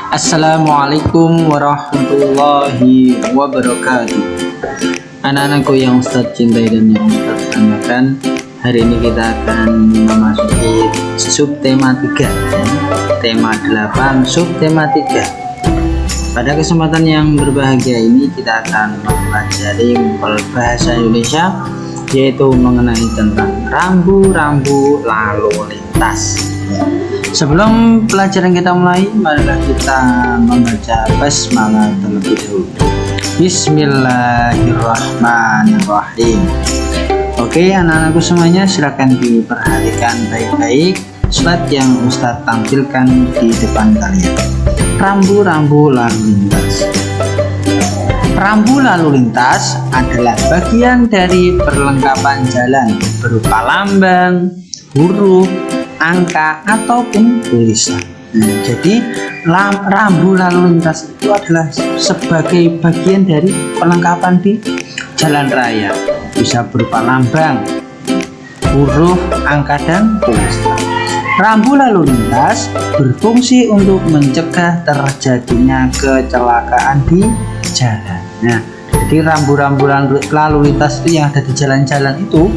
Assalamualaikum warahmatullahi wabarakatuh. Anak-anakku yang Ustadz cintai dan yang Ustadz banggakan, hari ini kita akan memasuki subtema 3, tema 8 subtema 3. Pada kesempatan yang berbahagia ini kita akan mempelajari bahasa Indonesia, yaitu mengenai tentang rambu-rambu lalu lintas. Sebelum pelajaran kita mulai, marilah kita membaca basmalah terlebih dahulu. Bismillahirrahmanirrahim. Oke, anak-anakku semuanya, silakan diperhatikan baik-baik slide yang Ustadz tampilkan di depan kalian. Rambu-rambu lalu lintas. Rambu lalu lintas adalah bagian dari perlengkapan jalan berupa lambang, huruf, angka ataupun tulisan. Jadi rambu lalu lintas itu adalah sebagai bagian dari perlengkapan di jalan raya, bisa berupa lambang, huruf, angka, dan tulisan. Rambu lalu lintas berfungsi untuk mencegah terjadinya kecelakaan di jalan. Nah, jadi rambu-rambu lalu lintas itu yang ada di jalan-jalan itu,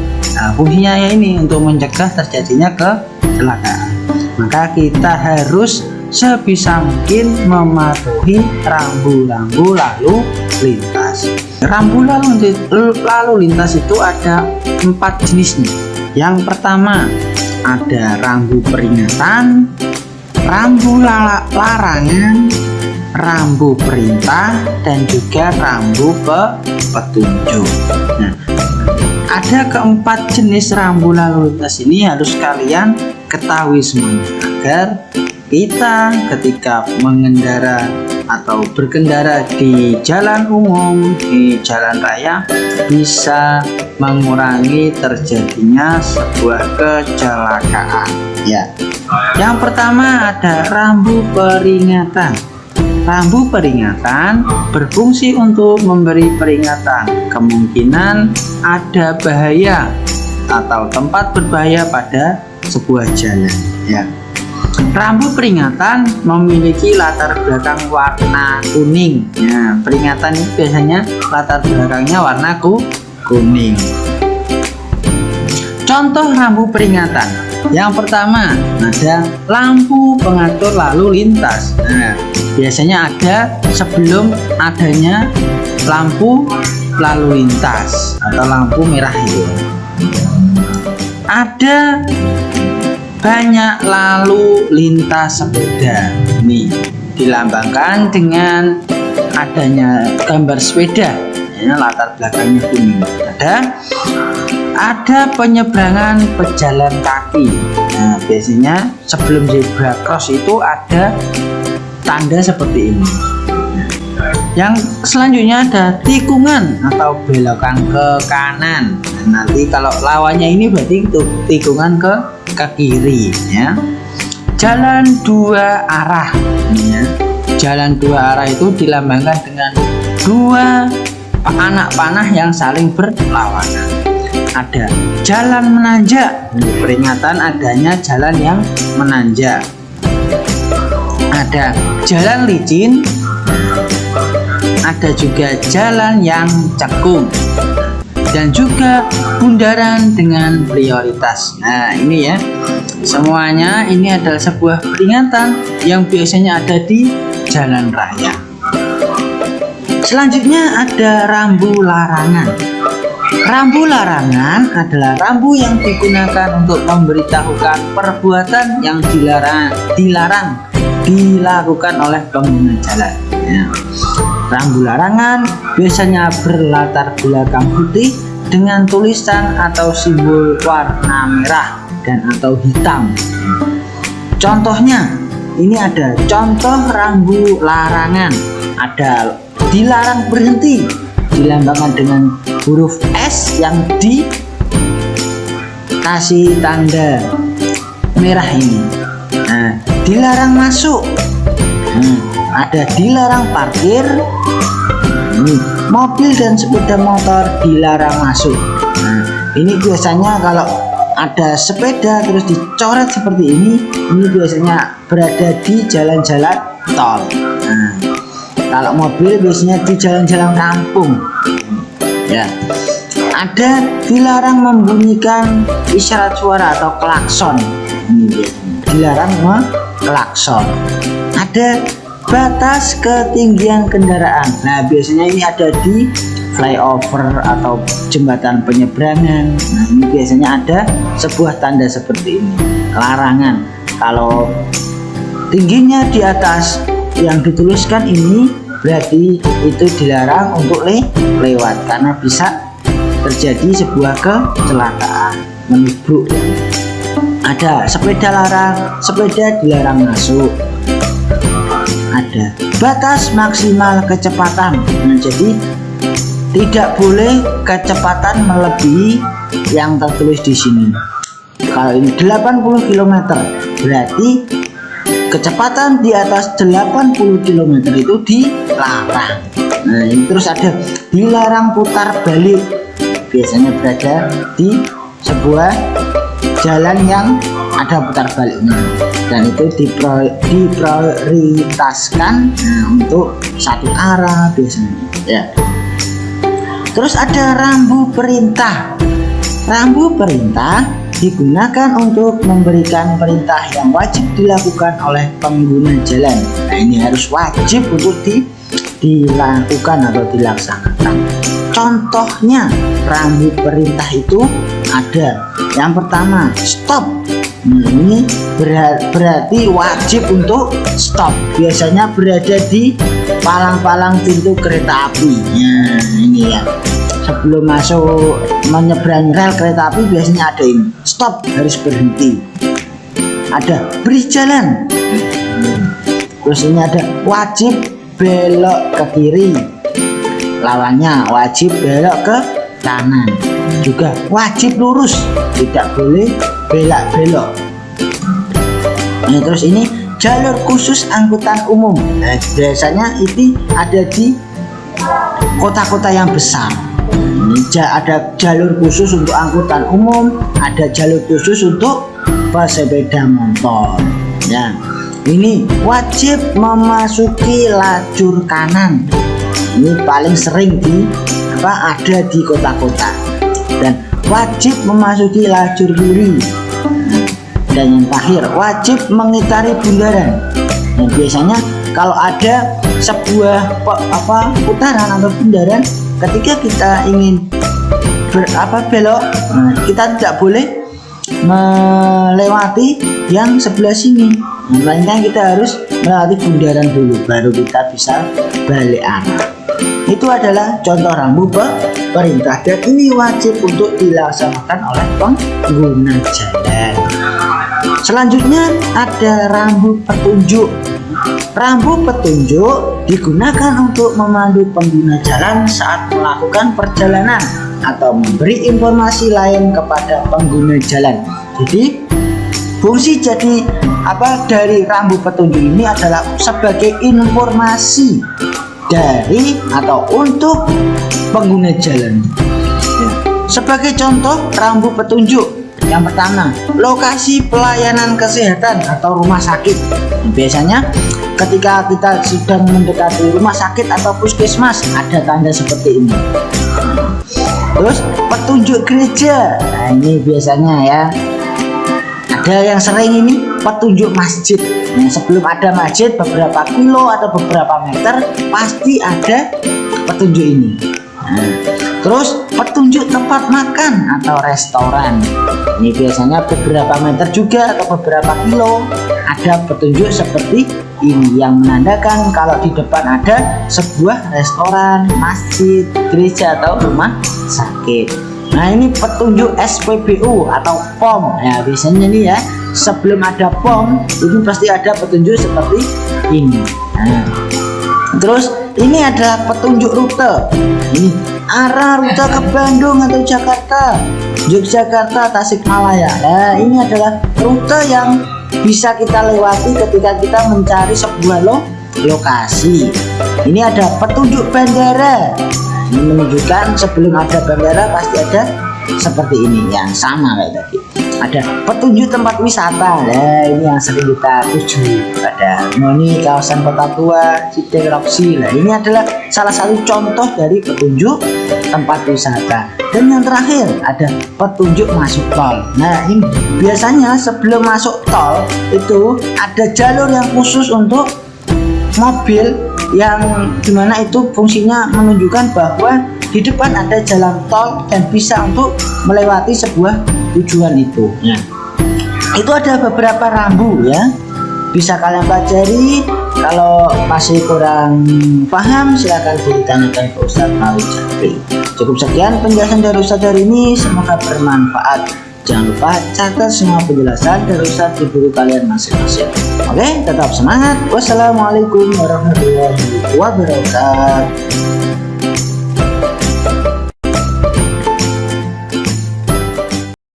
fungsinya ya ini untuk mencegah terjadinya kecelakaan. Maka kita harus sebisa mungkin mematuhi rambu-rambu lalu lintas. Rambu lalu lintas itu ada 4 jenisnya. Yang pertama ada rambu peringatan, rambu larangan, rambu perintah, dan juga rambu petunjuk. Nah, ada keempat jenis rambu lalu lintas ini harus kalian ketahui semuanya, agar kita ketika mengendara atau berkendara di jalan umum, di jalan raya, bisa mengurangi terjadinya sebuah kecelakaan. Ya. Yang pertama ada rambu peringatan. Rambu peringatan berfungsi untuk memberi peringatan kemungkinan ada bahaya atau tempat berbahaya pada sebuah jalan. Ya. Rambu peringatan memiliki latar belakang warna kuning. Ya, peringatan itu biasanya latar belakangnya warna kuning. Contoh rambu peringatan. Yang pertama ada lampu pengatur lalu lintas. Nah, biasanya ada sebelum adanya lampu lalu lintas atau lampu merah itu. Ada banyak lalu lintas sepeda. Ini dilambangkan dengan adanya gambar sepeda, ya, latar belakangnya kuning. Ada penyeberangan pejalan kaki. Nah, biasanya sebelum zebra cross itu ada tanda seperti ini. Yang selanjutnya ada tikungan atau belokan ke kanan. Nah, nanti kalau lawannya ini berarti itu tikungan ke kiri, ya. Jalan dua arah, ya. Jalan dua arah itu dilambangkan dengan dua anak panah yang saling berlawanan. Ada jalan menanjak, peringatan adanya jalan yang menanjak. Ada jalan licin, ada juga jalan yang cekung, dan juga bundaran dengan prioritas. Nah, ini ya, semuanya ini adalah sebuah peringatan yang biasanya ada di jalan raya. Selanjutnya ada rambu larangan. Rambu larangan adalah rambu yang digunakan untuk memberitahukan perbuatan yang dilarang dilakukan oleh pengguna jalan. Ya. Rambu larangan biasanya berlatar belakang putih dengan tulisan atau simbol warna merah dan atau hitam. Contohnya, ini ada contoh rambu larangan. Ada dilarang berhenti, dilambangkan dengan huruf S yang dikasih tanda merah ini. Nah, dilarang masuk. Ada dilarang parkir. Mobil dan sepeda motor dilarang masuk. Nah, ini biasanya kalau ada sepeda terus dicoret seperti ini biasanya berada di jalan-jalan tol. Nah, kalau mobil biasanya di jalan-jalan kampung ya. Ada dilarang membunyikan isyarat suara atau klakson. Ini biasanya dilarang klakson. Ada batas ketinggian kendaraan. Nah, biasanya ini ada di flyover atau jembatan penyeberangan. Nah, ini biasanya ada sebuah tanda seperti ini, larangan. Kalau tingginya di atas yang dituliskan ini, berarti itu dilarang untuk lewat karena bisa terjadi sebuah kecelakaan, menubruk. Ada sepeda larang, sepeda dilarang masuk. Ada batas maksimal kecepatan. Nah, jadi tidak boleh kecepatan melebihi yang tertulis di sini. Kalau ini 80 km, berarti kecepatan di atas 80 km itu dilarang. Nah, ini terus ada dilarang putar balik. Biasanya berada di sebuah jalan yang ada putar baliknya, dan itu diprioritaskan untuk satu arah biasanya ya. Terus ada rambu perintah. Rambu perintah digunakan untuk memberikan perintah yang wajib dilakukan oleh pengguna jalan. Nah, ini harus wajib untuk dilakukan atau dilaksanakan. Contohnya rambu perintah itu ada. Yang pertama, stop. Nah, ini berarti wajib untuk stop. Biasanya berada di palang-palang pintu kereta api. Nah, ini ya. Sebelum masuk menyeberang rel kereta api biasanya ada ini. Stop, harus berhenti. Ada beri jalan. Terus ini ada wajib belok ke kiri. Lawannya wajib belok ke kanan. Juga wajib lurus, tidak boleh belok-belok. Nah, terus ini jalur khusus angkutan umum. Nah, biasanya itu ada di kota-kota yang besar. Ini ada jalur khusus untuk angkutan umum, ada jalur khusus untuk pesepeda motor. Ya, ini wajib memasuki lajur kanan. Ini paling sering ada di kota-kota. Dan wajib memasuki lajur kiri. Dan yang terakhir, wajib mengitari bundaran. Nah, biasanya kalau ada sebuah putaran atau bundaran, ketika kita ingin belok, nah, kita tidak boleh melewati yang sebelah sini. Melainkan kita harus melewati bundaran dulu, baru kita bisa balik arah. Itu adalah contoh rambu perintah, dan ini wajib untuk dilaksanakan oleh pengguna jalan. Selanjutnya ada rambu petunjuk. Rambu petunjuk digunakan untuk memandu pengguna jalan saat melakukan perjalanan atau memberi informasi lain kepada pengguna jalan. Jadi fungsi dari rambu petunjuk ini adalah sebagai informasi dari atau untuk pengguna jalan. Sebagai contoh rambu petunjuk, yang pertama, lokasi pelayanan kesehatan atau rumah sakit. Biasanya ketika kita sedang mendekati rumah sakit atau puskesmas, ada tanda seperti ini. Terus petunjuk gereja. Nah, ini biasanya ya. Ada yang sering ini petunjuk masjid. Nah, sebelum ada masjid beberapa kilo atau beberapa meter pasti ada petunjuk ini. Nah, terus petunjuk tempat makan atau restoran. Ini biasanya beberapa meter juga atau beberapa kilo ada petunjuk seperti ini yang menandakan kalau di depan ada sebuah restoran, masjid, gereja atau rumah sakit. Nah, ini petunjuk SPBU atau POM. Ya, biasanya nih ya, sebelum ada POM itu pasti ada petunjuk seperti ini. Nah, terus ini adalah petunjuk rute. Ini arah rute ke Bandung atau Jakarta, Yogyakarta, Tasikmalaya. Nah, ini adalah rute yang bisa kita lewati ketika kita mencari sebuah lokasi. Ini ada petunjuk bandara. Ini menunjukkan sebelum ada bandara pasti ada seperti ini yang sama kayak tadi. ada petunjuk tempat wisata. Nah, ini yang sering kita tuju. Ada ini kawasan Kota Tua, Cité Roxy. Nah, ini adalah salah satu contoh dari petunjuk tempat wisata. Dan yang terakhir ada petunjuk masuk tol. Nah, ini biasanya sebelum masuk tol itu ada jalur yang khusus untuk mobil yang dimana itu fungsinya menunjukkan bahwa di depan ada jalan tol dan bisa untuk melewati sebuah tujuan itu. Nah, itu ada beberapa rambu ya, bisa kalian pelajari. Kalau masih kurang paham silahkan ditanyakan ke Ustadz Mawi Jafri. Cukup sekian penjelasan dari Ustadz hari ini, semoga bermanfaat. Jangan lupa catat semua penjelasan dari Ustadz di buku kalian masing-masing. Oke, tetap semangat. Wassalamualaikum warahmatullahi wabarakatuh.